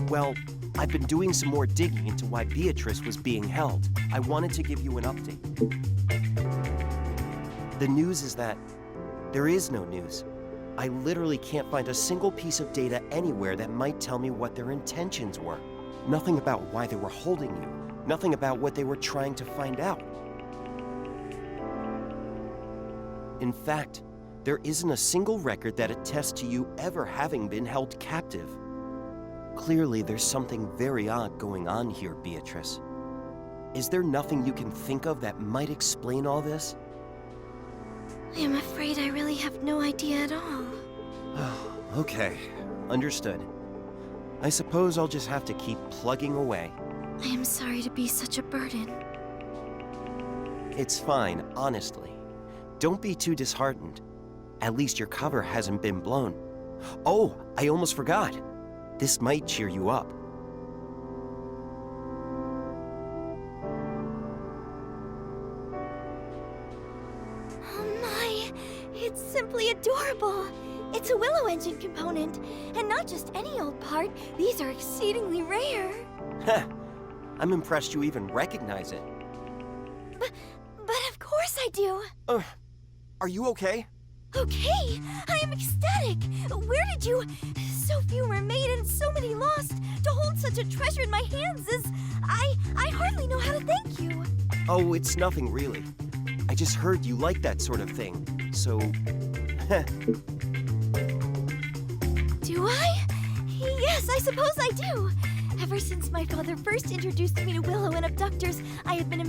Well, I've been doing some more digging into why Beatrice was being held. I wanted to give you an update. The news is that there is no news. I literally can't find a single piece of data anywhere that might tell me what their intentions were. Nothing about why they were holding you. Nothing about what they were trying to find out. In fact, there isn't a single record that attests to you ever having been held captive. Clearly, there's something very odd going on here, Beatrice. Is there nothing you can think of that might explain all this? I am afraid I really have no idea at all. Okay, understood. I suppose I'll just have to keep plugging away. I am sorry to be such a burden. It's fine, honestly. Don't be too disheartened. At least your cover hasn't been blown. Oh, I almost forgot. This might cheer you up. Oh my! It's simply adorable! It's a Willow engine component, and not just any old part. These are exceedingly rare. Heh, I'm impressed you even recognize it. But of course I do! Are you okay? Okay! I am ecstatic! Where did you... So few were made and so many lost. To hold such a treasure in my hands is... I hardly know how to thank you. Oh, it's nothing really. I just heard you like that sort of thing, so... heh. Do I? Yes, I suppose I do. Ever since my father first introduced me to Willow and abductors, I have been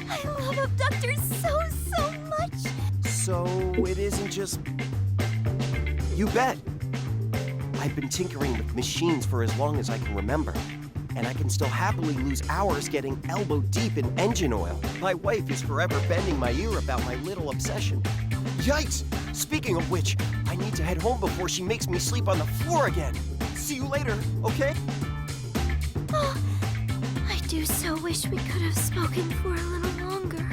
I love abductors so much. So it isn't just... You bet. I've been tinkering with machines for as long as I can remember, and I can still happily lose hours getting elbow deep in engine oil. My wife is forever bending my ear about my little obsession. Yikes! Speaking of which, I need to head home before she makes me sleep on the floor again. See you later, okay? Oh, I do so wish we could have spoken for a little longer.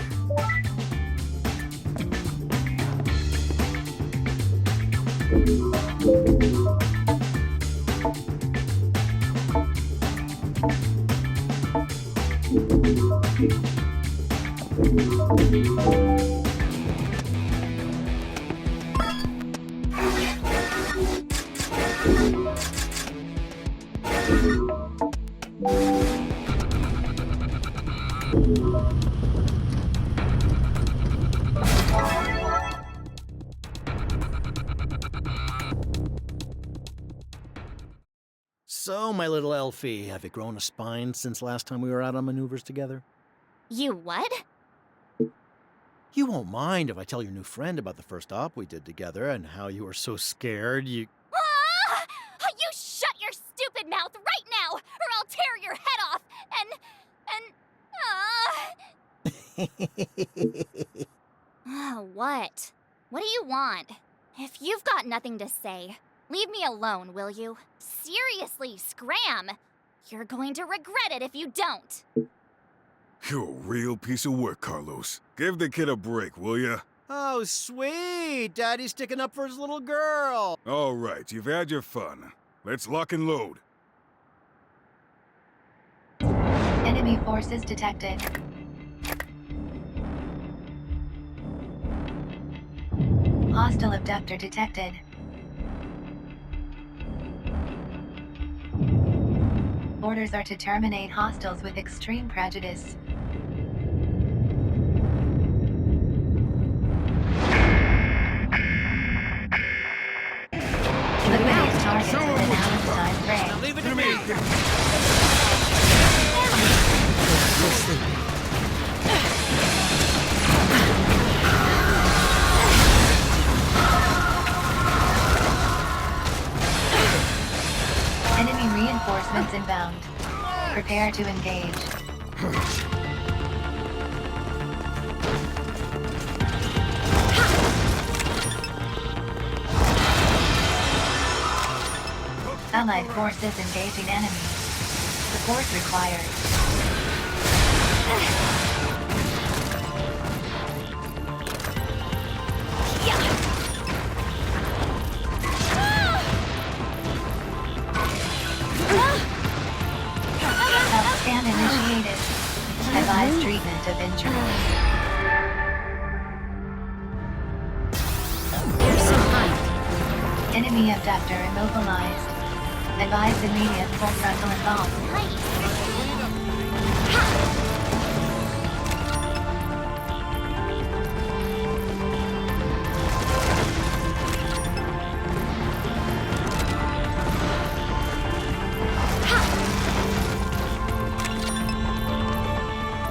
So, my little Elfie, have you grown a spine since last time we were out on maneuvers together? You what? You won't mind if I tell your new friend about the first op we did together and how you were so scared you... Ah! You shut your stupid mouth right now, or I'll tear your head off, What? What do you want? If you've got nothing to say, leave me alone, will you? Seriously, scram! You're going to regret it if you don't. You're a real piece of work, Carlos. Give the kid a break, will ya? Oh, sweet! Daddy's sticking up for his little girl! All right, you've had your fun. Let's lock and load. Enemy forces detected. Hostile abductor detected. Orders are to terminate hostiles with extreme prejudice. Eliminate targets within hours time frame. Leave it to me! Enemy reinforcements inbound. Prepare to engage. Allied forces engaging enemy. Support required. Advise treatment of injuries. Enemy abductor immobilized. Advise immediate full frontal assault.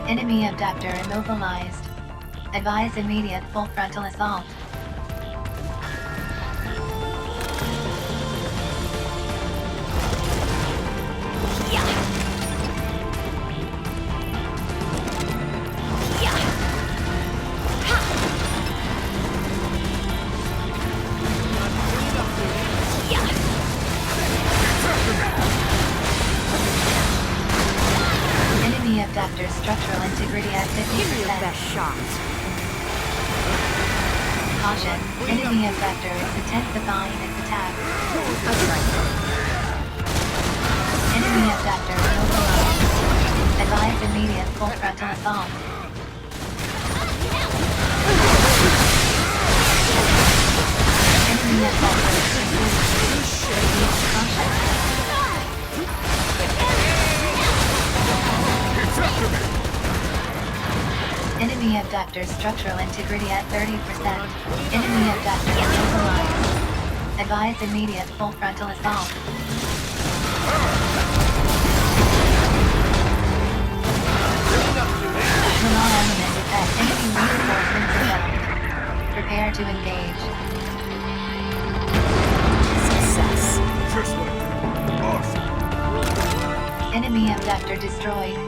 Enemy abductor immobilized. Advise immediate full frontal assault. Enemy abductor structural integrity at 50%. Caution, enemy abductor is intensifying its attack. Enemy abductor immobilized. Advise immediate full frontal assault. Enemy abductor pursued. Caution. Enemy abductor structural integrity at 30%. Enemy abductor immobilized. Advise immediate full frontal assault. Lunar element effect. Enemy reinforcements abound. Prepare to engage. Success. Just like that. Awesome. Enemy abductor destroyed.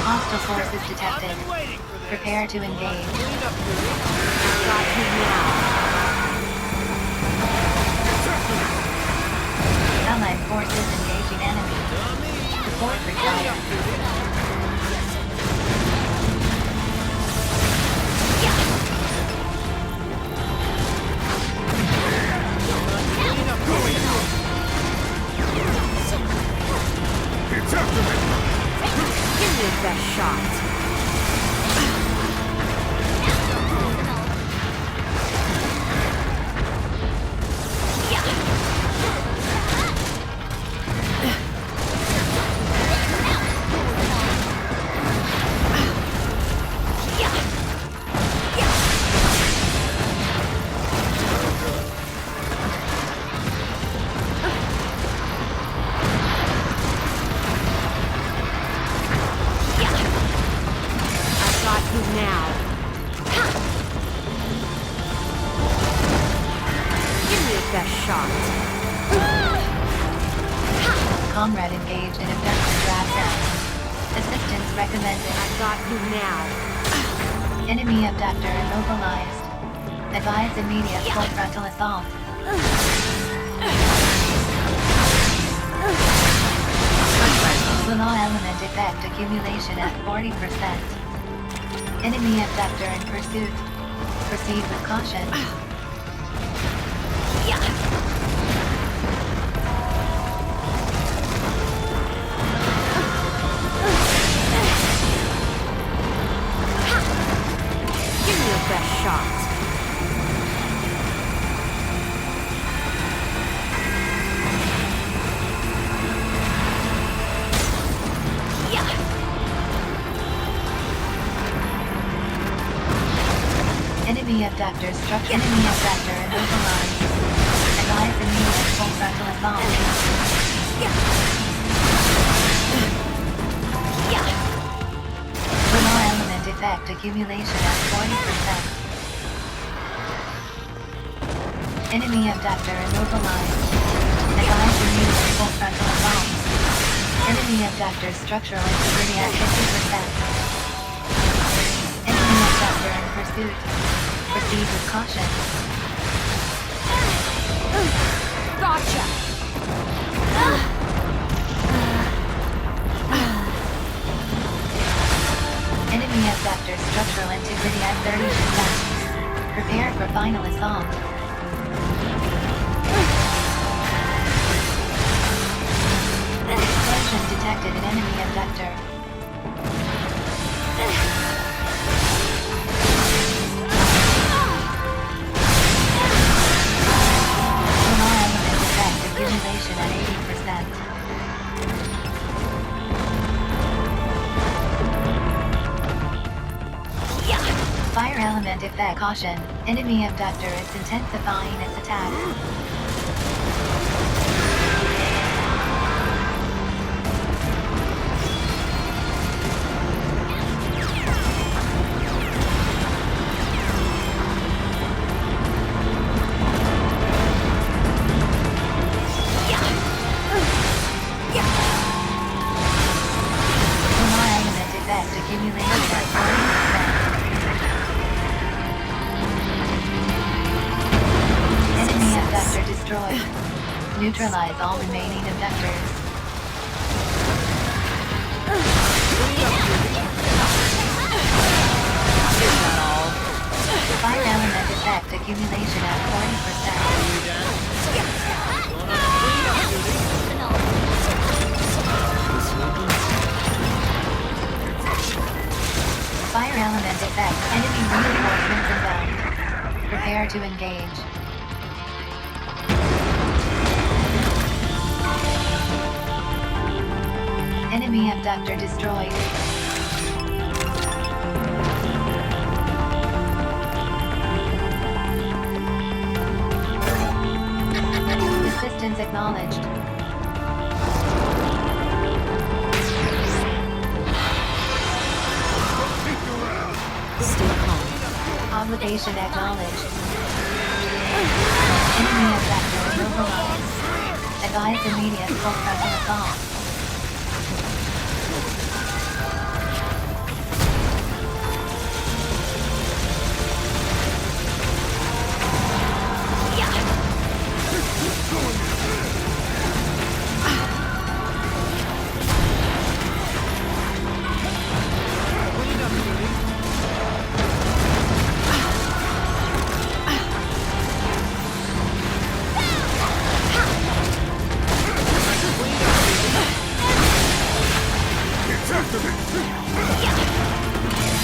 Hostile forces detected. Prepare to engage. Allied forces engaging enemy. Support required. It's after me. Give me your best shot. Comrade engaged in abduction draft down. Assistance recommended. I got you now. Enemy abductor immobilized. Advise immediate full frontal assault. Lunar element effect accumulation at 40%. Enemy abductor in pursuit. Proceed with caution. Give me your best shot. Enemy abductor structure. Enemy abductor immobilized. Advise immediate full frontal assault. Lunar element effect accumulation at 40%. Enemy abductor immobilized. Advise immediate full frontal assault. Enemy abductor structural integrity at 50%. Enemy abductor in pursuit. Proceed with caution. Gotcha. final assault. Explosion detected in enemy abductor. Solar element effect accumulation at 80%. Fire element effect caution. Enemy abductor is intensifying its attack. Solar element effect accumulation at 40%. Enemy abductor destroyed. Neutralize all remaining abductors. Fire element effect accumulation at 40%. Fire element effect. Enemy reinforcements inbound. Prepare to engage. Enemy abductor destroyed. Assistance acknowledged. Stay calm. Obligation acknowledged. Enemy abductor immobilized. Advise immediate full frontal assault.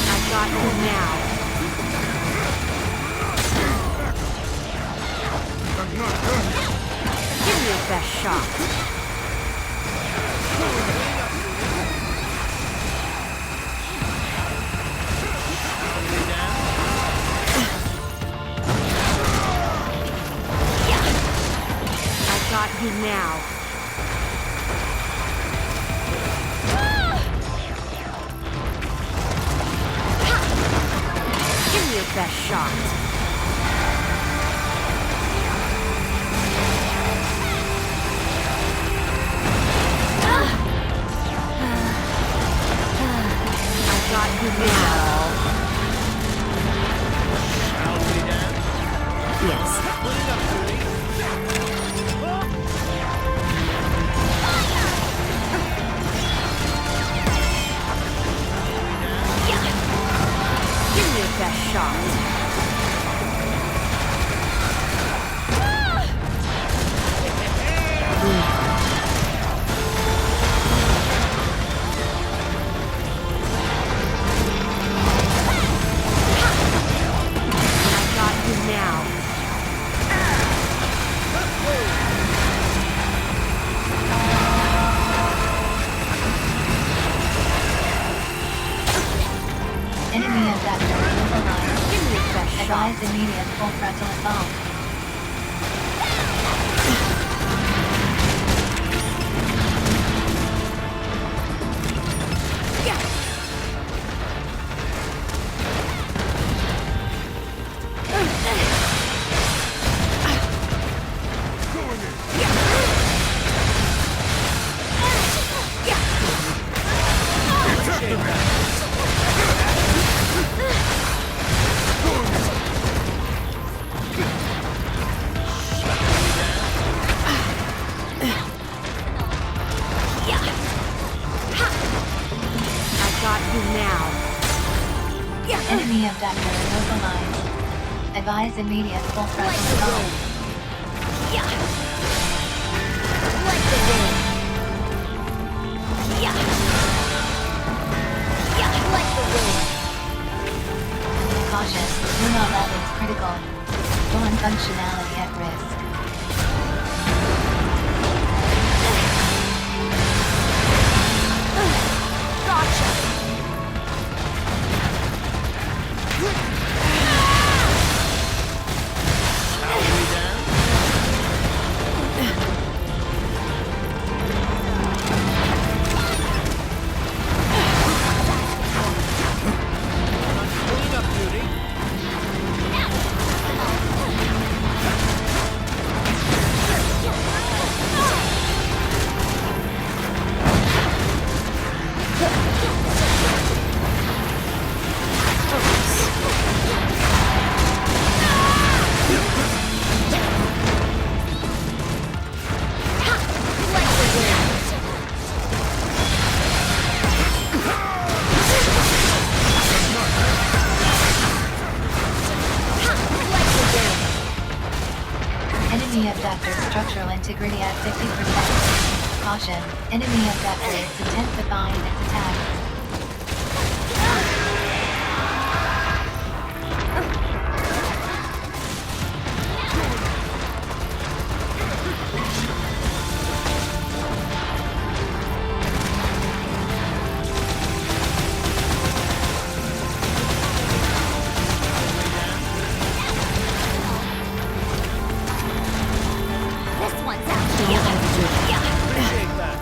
I've got you now. Give me your best shot. I've got you now. Give me your best shot. I've got you now. Yes. Give me your best shot. I've got you now. Enemy abductor immobilized. Give me your best shot. Advise immediate full frontal assault. Advise immediate full frontal assault. Yeah. Like the wind. Yeah. Yeah, like the wind. Caution, neural levels critical. Dawn functionality at risk. Gotcha. Clean up duty. Enemy abductor structural integrity at 50%. Caution, enemy abductor is intensifying its attack. This one's out. Yeah. Appreciate that.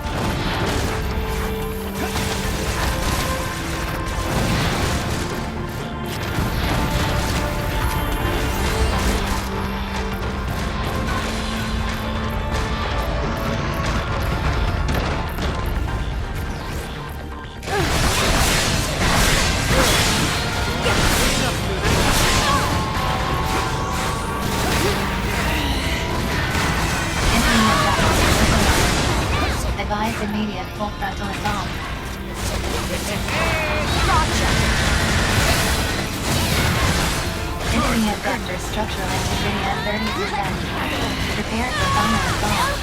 Enemy abductor. Advise immediate full frontal assault. Enemy abductor structural integrity at 30%. Prepare for final assault.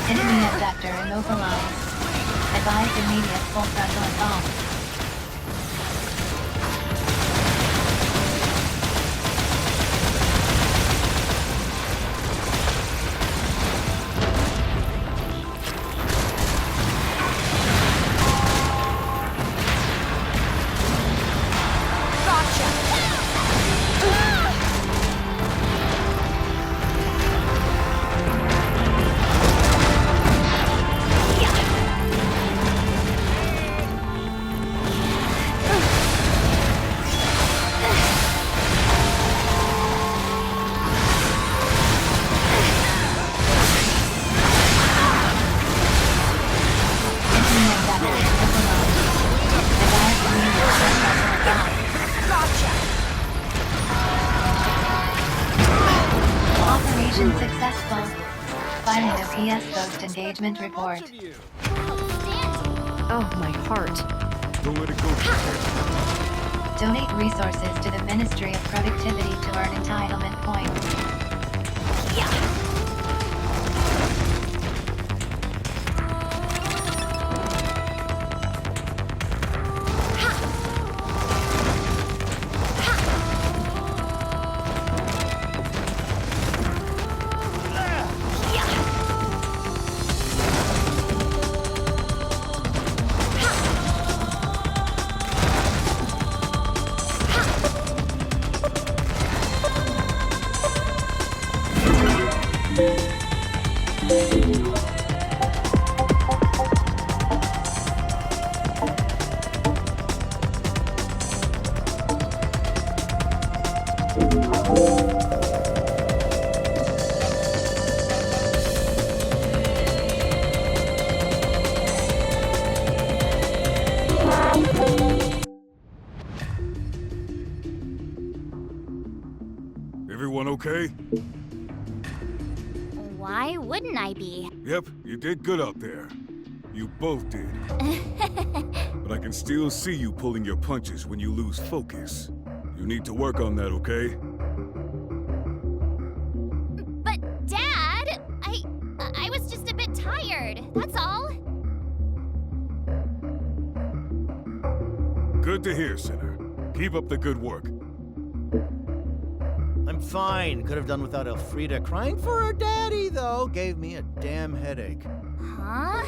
Enemy abductor immobilized. Advise immediate full frontal assault. Enemy abductor immobilized. Advise immediate full frontal assault. Operation successful. Finding a PS post-engagement report. Oh, my heart. Don't let it go. Donate resources to the Ministry of Productivity to earn entitlement points. okay? Why wouldn't I be? Yep, you did good out there. You both did. But I can still see you pulling your punches when you lose focus. You need to work on that, okay? But Dad, I was just a bit tired. That's all. Good to hear, Sinner. Keep up the good work. I'm fine. Could have done without Elfrida. Crying for her daddy, though, gave me a damn headache. Huh?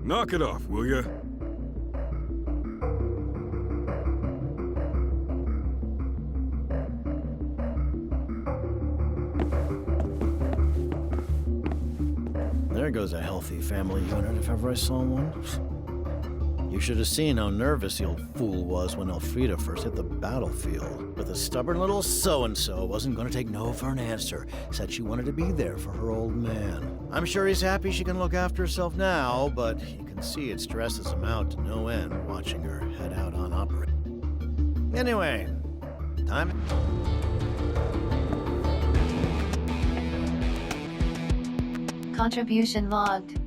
Knock it off, will ya? There goes a healthy family unit if ever I saw one. You should have seen how nervous the old fool was when Elfrida first hit the battlefield. But the stubborn little so-and-so wasn't going to take no for an answer. Said she wanted to be there for her old man. I'm sure he's happy she can look after herself now, but you can see it stresses him out to no end watching her head out on operation. Anyway, time... Contribution logged.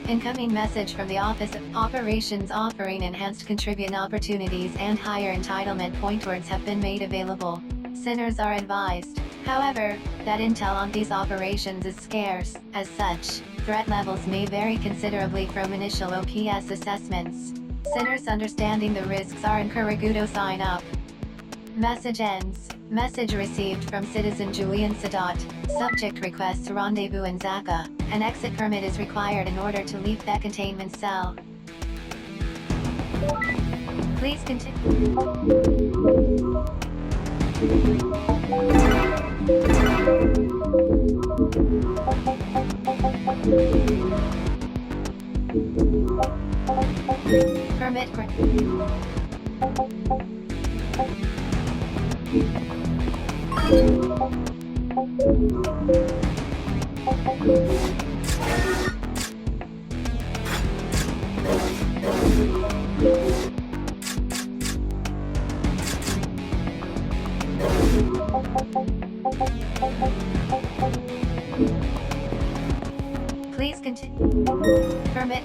Incoming message from the Office of Operations offering enhanced contribution opportunities and higher entitlement pointwords have been made available. Sinners are advised, however, that intel on these operations is scarce. As such, threat levels may vary considerably from initial OPS assessments. Sinners understanding the risks are encouraged to sign up. Message ends. Message received from citizen Julian Sadat. Subject requests rendezvous in Zaka. An exit permit is required in order to leave the containment cell. Please continue. Permit granted. Please continue. Permit.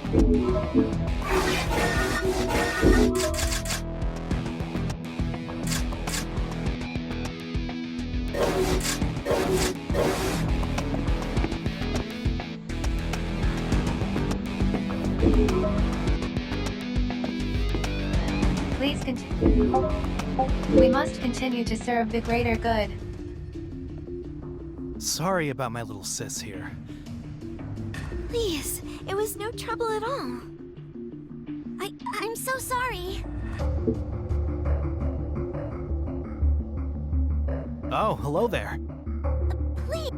Please continue. We must continue to serve the greater good. Sorry about my little sis here. Please, it was no trouble at all. I'm so sorry. Oh, hello there. Please.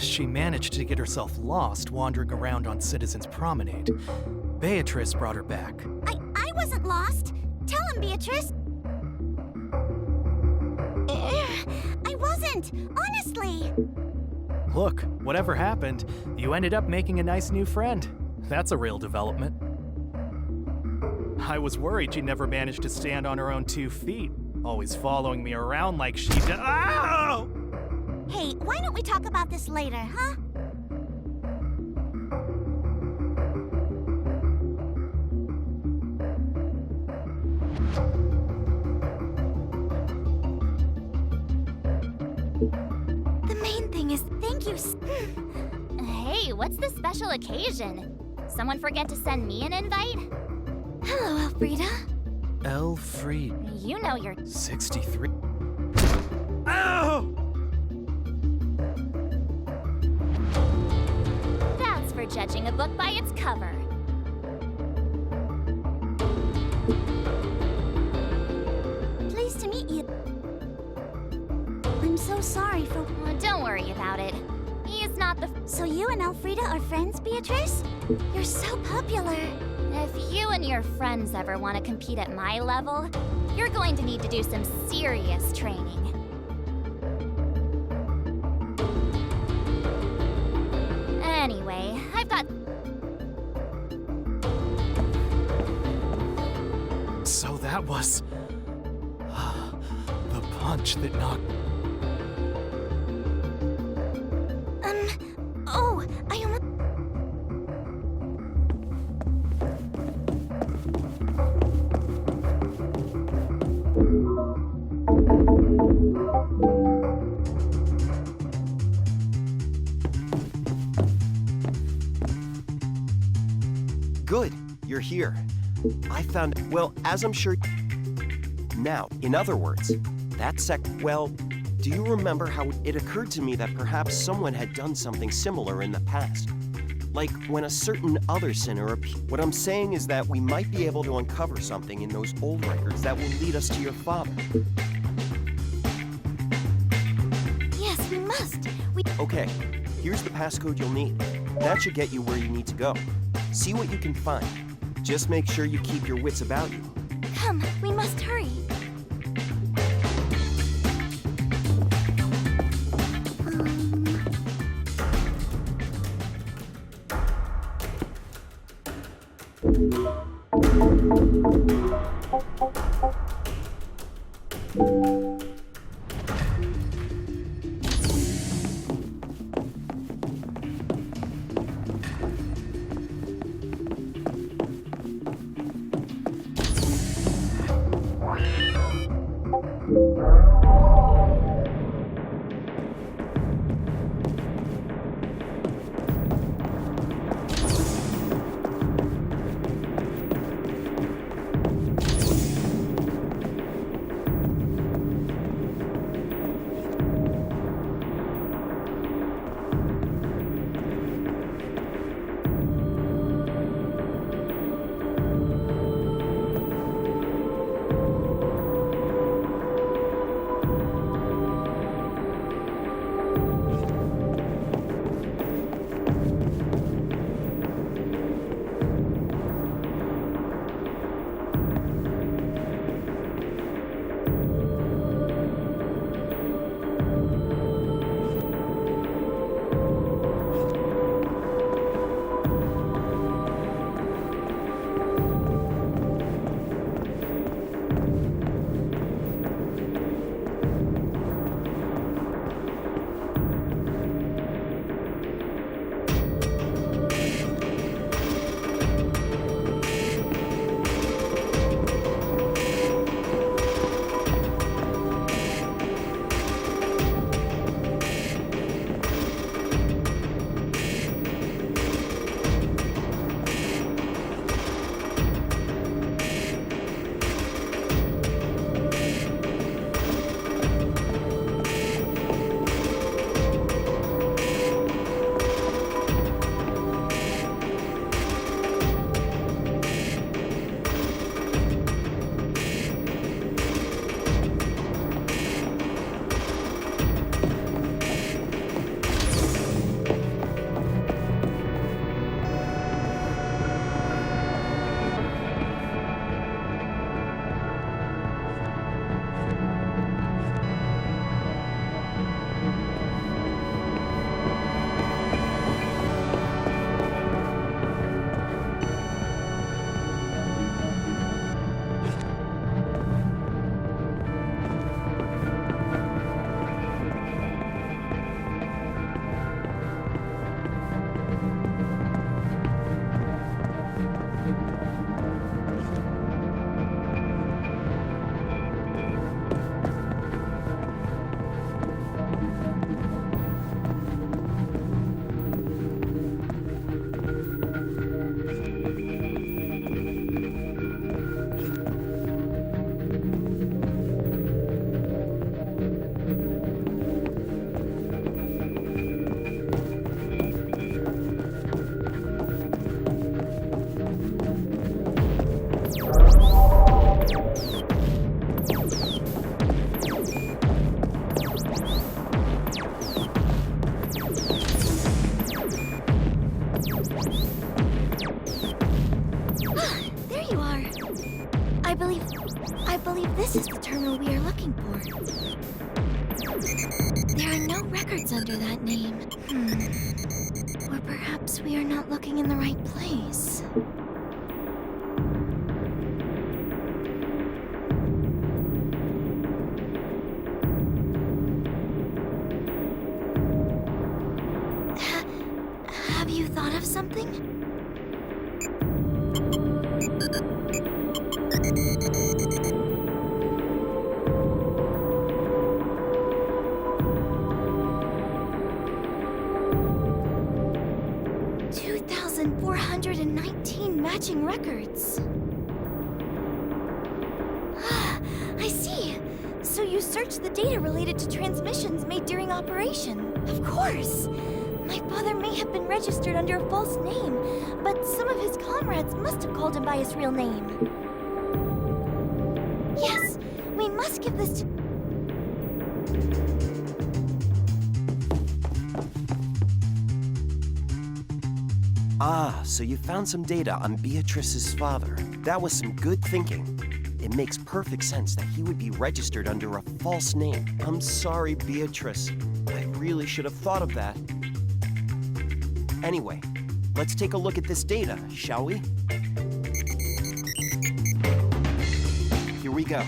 She managed to get herself lost wandering around on Citizens Promenade. Beatrice brought her back. I wasn't lost. Tell him, Beatrice. I wasn't. Honestly. Look, whatever happened, you ended up making a nice new friend. That's a real development. I was worried she'd never manage to stand on her own 2 feet, always following me around like she did. Ow! Hey, why don't we talk about this later, huh? The main thing is thank you. Hey, what's the special occasion? Someone forget to send me an invite? Hello, Elfrida. Elfried, You know you're 63. Ow! That's for judging a book by its cover. Pleased to meet you. I'm so sorry for... Well, don't worry about it. He is not the... So you and Elfrida are friends, Beatrice? You're so popular. If you and your friends ever want to compete at my level, you're going to need to do some serious training. Anyway, I've got... So that was... the punch that knocked. Oh, I almost. Good, you're here. I found, well, as I'm sure. Now, in other words, well, do you remember how it occurred to me that perhaps someone had done something similar in the past? Like when a certain other sinner appeared. What I'm saying is that we might be able to uncover something in those old records that will lead us to your father. Yes, we must. Okay, here's the passcode you'll need. That should get you where you need to go. See what you can find. Just make sure you keep your wits about you. Come, we must hurry. I believe this is the terminal we are looking for. There are no records under that name. Or perhaps we are not looking in the right place. thought of something? $2,419 matching records. I see. So you searched the data related to transmissions made during operation. Of course. My father may have been registered under a false name, but some of his comrades must have called him by his real name. Yes, we must give this to... Ah, so you found some data on Beatrice's father. That was some good thinking. It makes perfect sense that he would be registered under a false name. I'm sorry, Beatrice. I really should have thought of that. Anyway, let's take a look at this data, shall we? Here we go.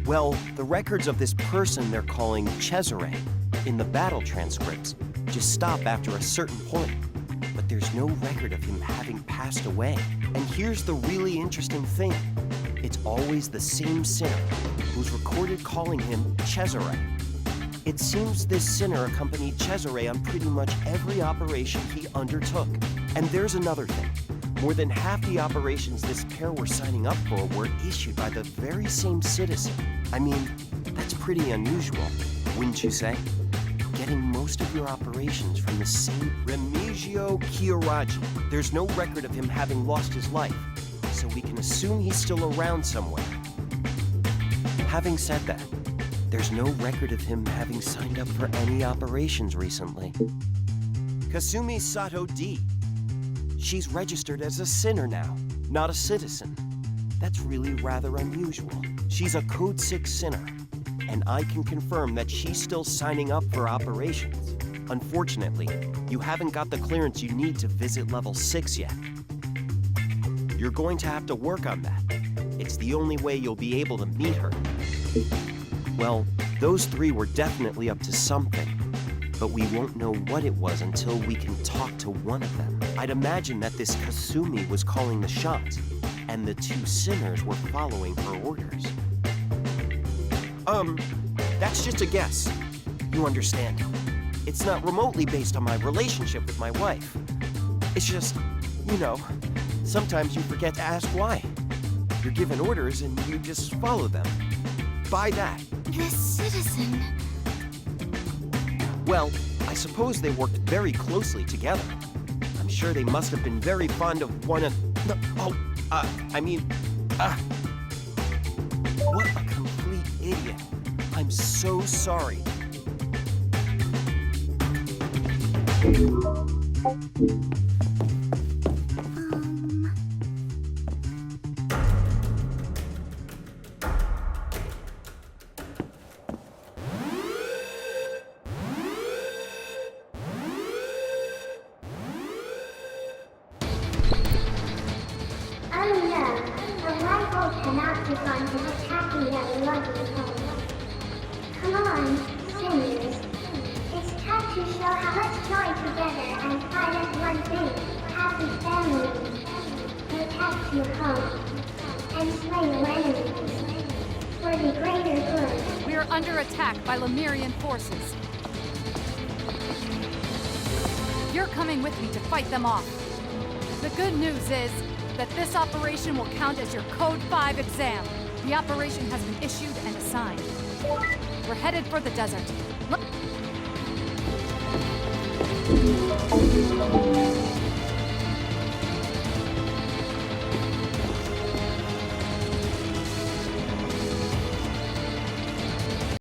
Well, the records of this person they're calling Cesare in the battle transcripts just stop after a certain point. But there's no record of him having passed away. And here's the really interesting thing. It's always the same sinner who's recorded calling him Cesare. It seems this sinner accompanied Cesare on pretty much every operation he undertook. And there's another thing. More than half the operations this pair were signing up for were issued by the very same citizen. I mean, that's pretty unusual, wouldn't you say? Getting most of your operations from the same Remigio Chiaraggi. There's no record of him having lost his life, so we can assume he's still around somewhere. Having said that, there's no record of him having signed up for any operations recently. Kasumi Sato D. She's registered as a sinner now, not a citizen. That's really rather unusual. She's a Code 6 sinner, and I can confirm that she's still signing up for operations. Unfortunately, you haven't got the clearance you need to visit level 6 yet. You're going to have to work on that. It's the only way you'll be able to meet her. Well, those three were definitely up to something, but we won't know what it was until we can talk to one of them. I'd imagine that this Kasumi was calling the shots, and the two sinners were following her orders. That's just a guess. You understand. It's not remotely based on my relationship with my wife. It's just, you know, sometimes you forget to ask why. You're given orders and you just follow them. Buy that. This citizen... Well, I suppose they worked very closely together. I'm sure they must have been very fond of one another. What a complete idiot. I'm so sorry. Cannot be gone to attacking that lovely home. Come on, sinners. It's time to show how much joy together and fight as one big, happy family. Protect your home and slay your enemies for the greater good. We are under attack by Lemurian forces. You're coming with me to fight them off. The good news is that this operation will count as your Code 5 exam. The operation has been issued and assigned. We're headed for the desert.